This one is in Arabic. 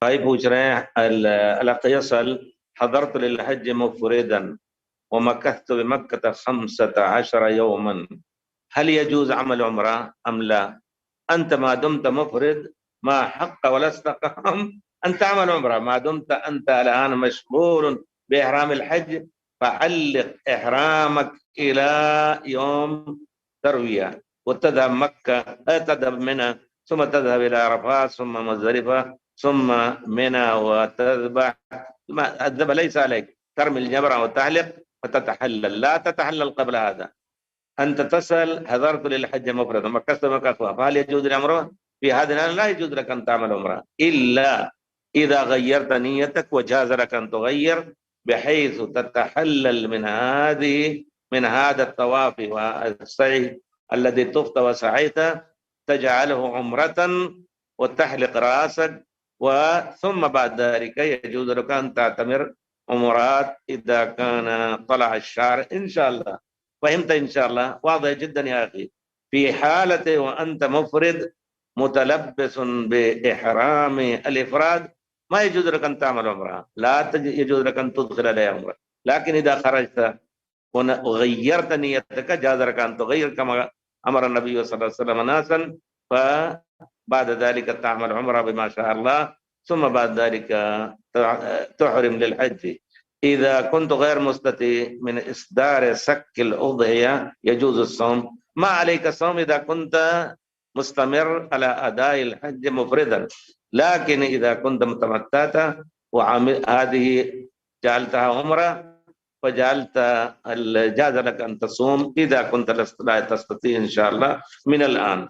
भाई पूछ रहे हैं الأخ يسأل حضرت للحج مفردا ومكثت بمكة 15 يوما، هل يجوز عمل عمرة أم لا؟ أنت ما دمت مفرد ما حق ولا استقام أن تعمل عمرة، ما دمت أنت الآن مشغول بإحرام الحج، فعلق إحرامك إلى يوم تروية وتذهب مكة، تذهب منى ثم تذهب إلى عرفات ثم مزدلفة ثم منى وتذبح. ما الذبح ليس عليك، ترمي الجمرة وتحلق وتتحلل، لا تتحلل قبل هذا. أنت تسأل حضرت للحج مفردا مكثت مكة، فهل يجوز العمرة؟ في هذه الحالة لا يجوز لك أن تعمل عمرة إلا إذا غيرت نيتك، وجاز لك أن تغير بحيث تتحلل من هذا الطواف والسعي الذي طفت وسعيت، تجعله عمرة وتحلق رأسك، وثم بعد ذلك يجوز لك أن تعتمر عمرات إذا كان طلع الشهر إن شاء الله. فهمت إن شاء الله؟ واضح جدا يا أخي. في حالة وأنت مفرد متلبس بإحرام الإفراد ما يجوز لك أن تعمل عمرة، لا يجوز لك أن تدخل عليها عمرة. لكن إذا خرجت وغيرت نيتك جاز لك أن تغير كما أمر النبي صلى الله عليه وسلم ناسا، فبعد ذلك تعمل عمرة بما شاء الله، ثم بعد ذلك تحرم للحج. إذا كنت غير مستطيع من إصدار سك الأضحية يجوز الصوم، ما عليك الصوم إذا كنت مستمر على أداء الحج مفردا. لكن إذا كنت متمتعة هذه جعلتها عمرة فجعلت جاز لك أن تصوم إذا كنت لا تستطيع إن شاء الله من الآن.